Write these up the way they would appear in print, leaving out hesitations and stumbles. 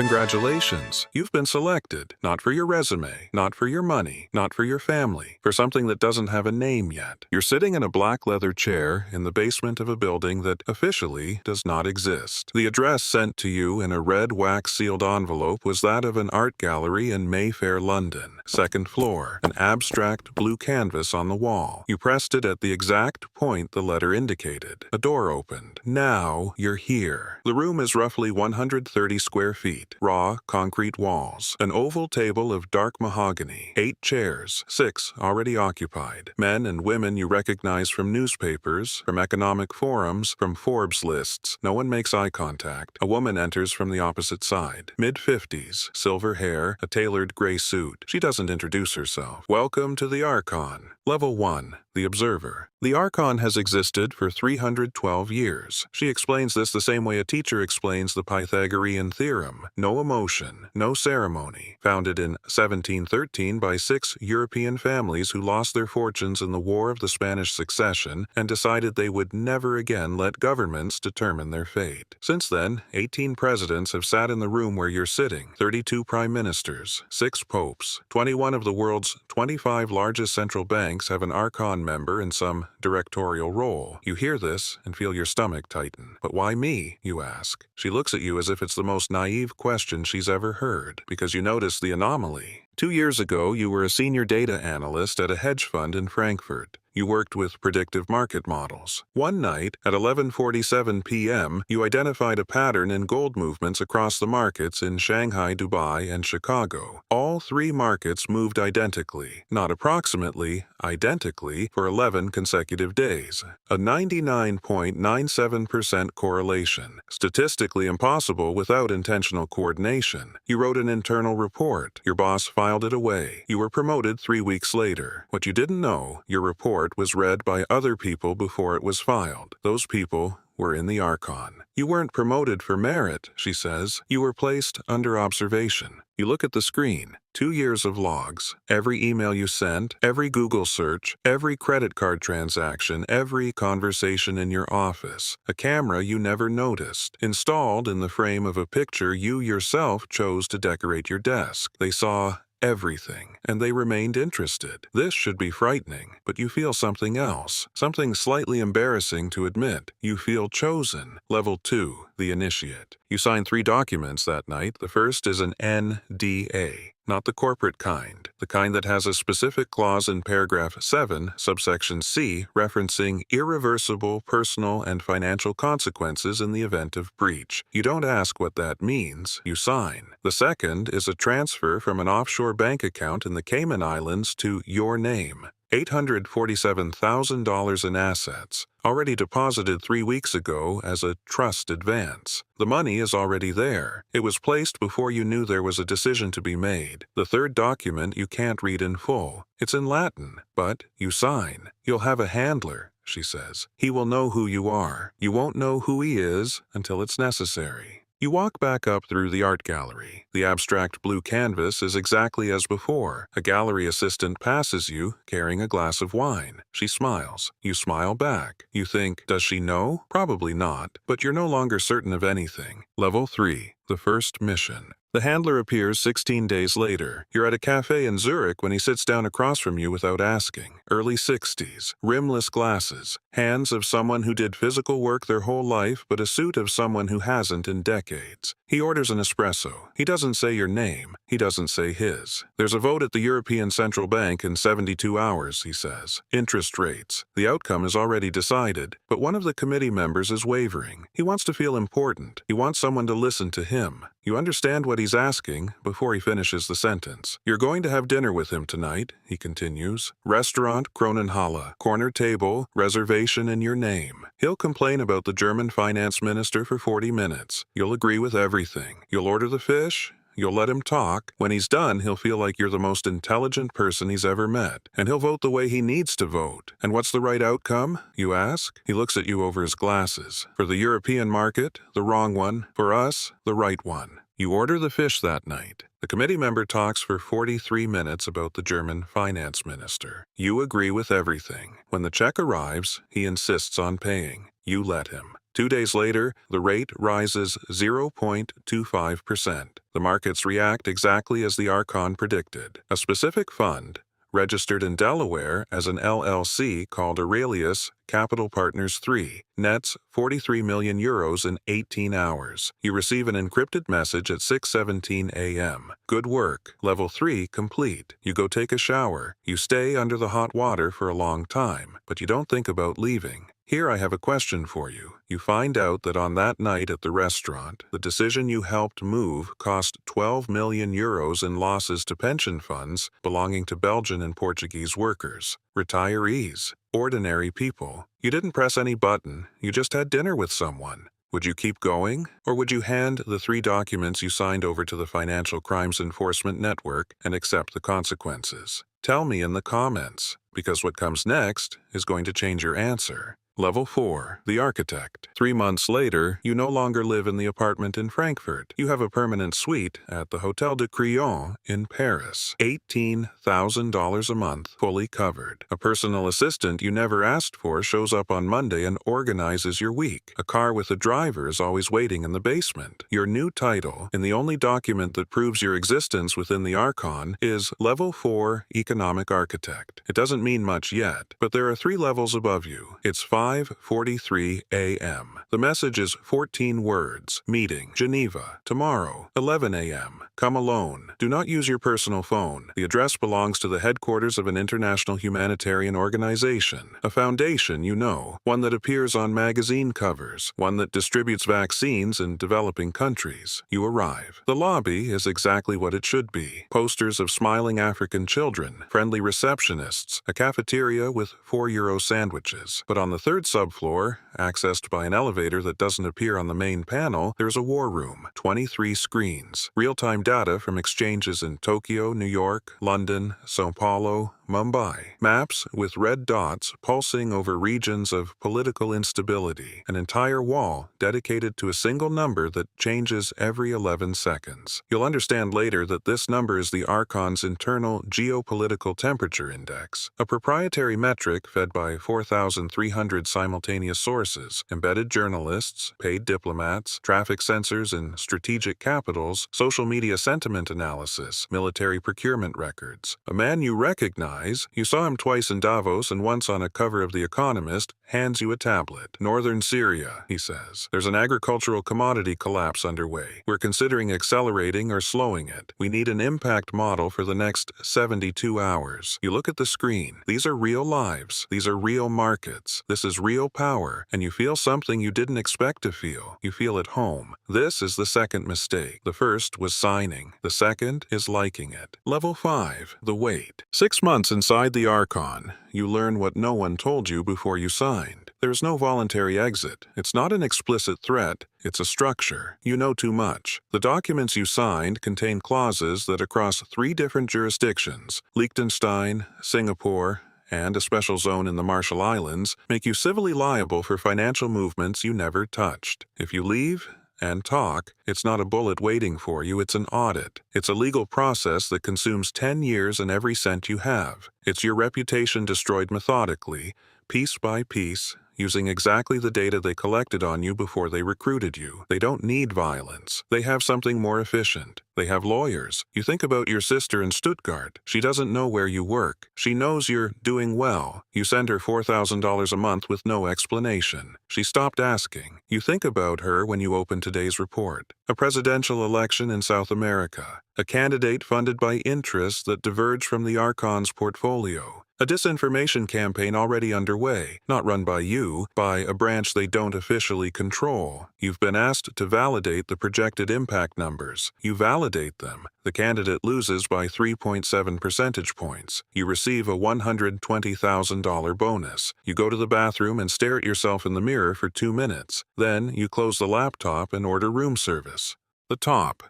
Congratulations, you've been selected, not for your resume, not for your money, not for your family, for something that doesn't have a name yet. You're sitting in a black leather chair in the basement of a building that officially does not exist. The address sent to you in a red wax-sealed envelope was that of an art gallery in Mayfair, London. Second floor, an abstract blue canvas on the wall. You pressed it at the exact point the letter indicated. A door opened. Now you're here. The room is roughly 130 square feet. Raw, concrete walls. An oval table of dark mahogany. 8 chairs, 6 already occupied. Men and women you recognize from newspapers, from economic forums, from Forbes lists. No one makes eye contact. A woman enters from the opposite side. Mid-50s, silver hair, a tailored gray suit. She doesn't introduce herself. Welcome to the Archon. Level 1. The Observer. The Archon has existed for 312 years. She explains this the same way a teacher explains the Pythagorean theorem. No emotion, no ceremony. Founded in 1713 by 6 European families who lost their fortunes in the War of the Spanish Succession and decided they would never again let governments determine their fate. Since then, 18 presidents have sat in the room where you're sitting, 32 prime ministers, 6 popes, 21 of the world's 25 largest central banks have an Archon member in some directorial role. You hear this and feel your stomach tighten. But why me, you ask? She looks at you as if it's the most naive question she's ever heard, because you notice the anomaly. 2 years ago, you were a senior data analyst at a hedge fund in Frankfurt. You worked with predictive market models. One night, at 11:47 p.m., you identified a pattern in gold movements across the markets in Shanghai, Dubai, and Chicago. All 3 markets moved identically, not approximately, identically, for 11 consecutive days. A 99.97% correlation. Statistically impossible without intentional coordination. You wrote an internal report. Your boss filed it away. You were promoted 3 weeks later. What you didn't know, your report was read by other people before it was filed. Those people were in the Archon. You weren't promoted for merit, she says. You were placed under observation. You look at the screen. 2 years of logs. Every email you sent, every Google search, every credit card transaction, every conversation in your office. A camera you never noticed, installed in the frame of a picture you yourself chose to decorate your desk. They saw everything, and they remained interested. This should be frightening, but you feel something else, something slightly embarrassing to admit. You feel chosen. Level 2, the Initiate. You sign 3 documents that night. The first is an NDA. Not the corporate kind, the kind that has a specific clause in paragraph 7, subsection C, referencing irreversible personal and financial consequences in the event of breach. You don't ask what that means, you sign. The second is a transfer from an offshore bank account in the Cayman Islands to your name. $847,000 in assets, already deposited 3 weeks ago as a trust advance. The money is already there. It was placed before you knew there was a decision to be made. The third document you can't read in full. It's in Latin, but you sign. You'll have a handler, she says. He will know who you are. You won't know who he is until it's necessary. You walk back up through the art gallery. The abstract blue canvas is exactly as before. A gallery assistant passes you, carrying a glass of wine. She smiles. You smile back. You think, does she know? Probably not, but you're no longer certain of anything. Level 3, the first mission. The handler appears 16 days later. You're at a cafe in Zurich when he sits down across from you without asking. Early 60s, rimless glasses, hands of someone who did physical work their whole life, but a suit of someone who hasn't in decades. He orders an espresso. He doesn't say your name. He doesn't say his. There's a vote at the European Central Bank in 72 hours, he says. Interest rates. The outcome is already decided, but one of the committee members is wavering. He wants to feel important. He wants someone to listen to him. You understand what he's asking before he finishes the sentence. You're going to have dinner with him tonight, he continues. Restaurant Kronenhalle, corner table, reservation in your name. He'll complain about the German finance minister for 40 minutes. You'll agree with everything. You'll order the fish. You'll let him talk. When he's done, he'll feel like you're the most intelligent person he's ever met. And he'll vote the way he needs to vote. And what's the right outcome, you ask? He looks at you over his glasses. For the European market, the wrong one. For us, the right one. You order the fish that night. The committee member talks for 43 minutes about the German finance minister. You agree with everything. When the check arrives, he insists on paying. You let him. 2 days later, the rate rises 0.25%. The markets react exactly as the Archon predicted. A specific fund, registered in Delaware as an LLC called Aurelius Capital Partners 3, nets 43 million euros in 18 hours. You receive an encrypted message at 6:17 a.m. Good work. Level 3 complete. You go take a shower. You stay under the hot water for a long time, but you don't think about leaving. Here I have a question for you. You find out that on that night at the restaurant, the decision you helped move cost 12 million euros in losses to pension funds belonging to Belgian and Portuguese workers, retirees, ordinary people. You didn't press any button, you just had dinner with someone. Would you keep going, or would you hand the 3 documents you signed over to the Financial Crimes Enforcement Network and accept the consequences? Tell me in the comments, because what comes next is going to change your answer. Level 4, the architect. 3 months later, you no longer live in the apartment in Frankfurt. You have a permanent suite at the Hôtel de Crillon in Paris. $18,000 a month, fully covered. A personal assistant you never asked for shows up on Monday and organizes your week. A car with a driver is always waiting in the basement. Your new title, in the only document that proves your existence within the Archon, is Level 4 Economic Architect. It doesn't mean much yet, but there are 3 levels above you. It's 5:43 a.m. The message is 14 words. Meeting, Geneva, tomorrow, 11 a.m. Come alone. Do not use your personal phone. The address belongs to the headquarters of an international humanitarian organization, a foundation you know, one that appears on magazine covers, one that distributes vaccines in developing countries. You arrive. The lobby is exactly what it should be. Posters of smiling African children, friendly receptionists, a cafeteria with €4 sandwiches. But on the 3rd subfloor, accessed by an elevator that doesn't appear on the main panel, there's a war room, 23 screens, real-time data from exchanges in Tokyo, New York, London, Sao Paulo, Mumbai. Maps with red dots pulsing over regions of political instability. An entire wall dedicated to a single number that changes every 11 seconds. You'll understand later that this number is the Archon's internal geopolitical temperature index, a proprietary metric fed by 4,300 simultaneous sources, embedded journalists, paid diplomats, traffic sensors in strategic capitals, social media sentiment analysis, military procurement records. A man you recognize, you saw him twice in Davos and once on a cover of The Economist, hands you a tablet. Northern Syria, he says. There's an agricultural commodity collapse underway. We're considering accelerating or slowing it. We need an impact model for the next 72 hours. You look at the screen. These are real lives. These are real markets. This is real power. And you feel something you didn't expect to feel. You feel at home. This is the second mistake. The first was signing. The second is liking it. Level 5, the wait. 6 months inside the Archon, you learn what no one told you before you signed. There's no voluntary exit. It's not an explicit threat. It's a structure. You know too much. The documents you signed contain clauses that across 3 different jurisdictions, Liechtenstein, Singapore, and a special zone in the Marshall Islands, make you civilly liable for financial movements you never touched. If you leave and talk, it's not a bullet waiting for you, it's an audit. It's a legal process that consumes 10 years and every cent you have. It's your reputation destroyed methodically, piece by piece, using exactly the data they collected on you before they recruited you. They don't need violence. They have something more efficient. They have lawyers. You think about your sister in Stuttgart. She doesn't know where you work. She knows you're doing well. You send her $4,000 a month with no explanation. She stopped asking. You think about her when you open today's report. A presidential election in South America. A candidate funded by interests that diverge from the Archon's portfolio. A disinformation campaign already underway, not run by you, by a branch they don't officially control. You've been asked to validate the projected impact numbers. You validate them. The candidate loses by 3.7 percentage points. You receive a $120,000 bonus. You go to the bathroom and stare at yourself in the mirror for 2 minutes. Then you close the laptop and order room service. The top.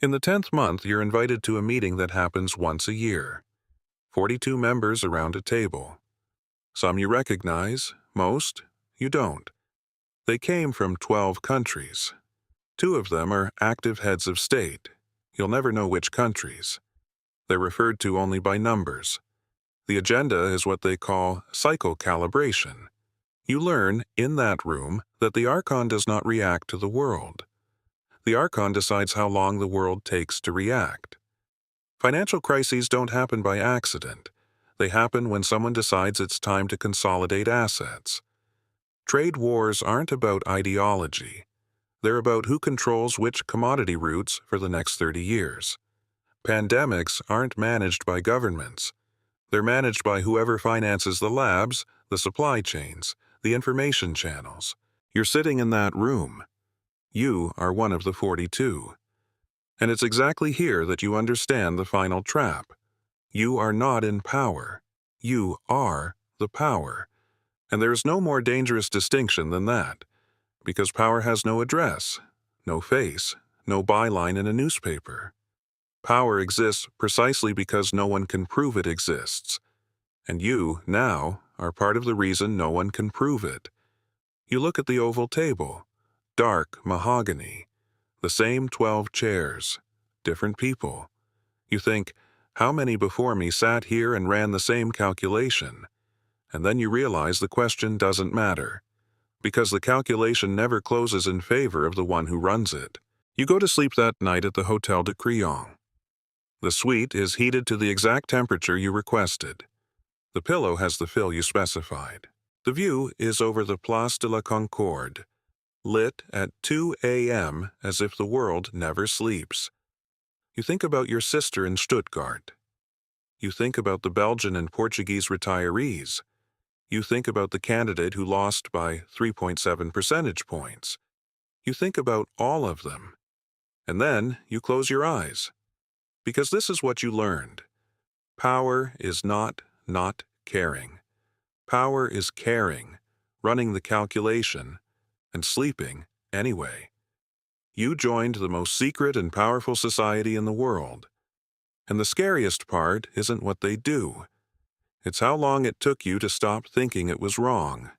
In the 10th month, you're invited to a meeting that happens once a year. 42 members around a table. Some you recognize, most you don't. They came from 12 countries. 2 of them are active heads of state. You'll never know which countries. They're referred to only by numbers. The agenda is what they call cycle calibration. You learn, in that room, that the Archon does not react to the world. The Archon decides how long the world takes to react. Financial crises don't happen by accident. They happen when someone decides it's time to consolidate assets. Trade wars aren't about ideology. They're about who controls which commodity routes for the next 30 years. Pandemics aren't managed by governments. They're managed by whoever finances the labs, the supply chains, the information channels. You're sitting in that room. You are one of the 42. And it's exactly here that you understand the final trap. You are not in power. You are the power. And there is no more dangerous distinction than that, because power has no address, no face, no byline in a newspaper. Power exists precisely because no one can prove it exists. And you, now, are part of the reason no one can prove it. You look at the oval table, dark mahogany, the same 12 chairs, different people. You think, how many before me sat here and ran the same calculation? And then you realize the question doesn't matter, because the calculation never closes in favor of the one who runs it. You go to sleep that night at the Hotel de Crillon. The suite is heated to the exact temperature you requested. The pillow has the fill you specified. The view is over the Place de la Concorde, lit at 2 a.m. as if the world never sleeps. You think about your sister in Stuttgart. You think about the Belgian and Portuguese retirees. You think about the candidate who lost by 3.7 percentage points. You think about all of them. And then you close your eyes. Because this is what you learned. Power is not caring. Power is caring, running the calculation, and sleeping anyway. You joined the most secret and powerful society in the world. And the scariest part isn't what they do. It's how long it took you to stop thinking it was wrong.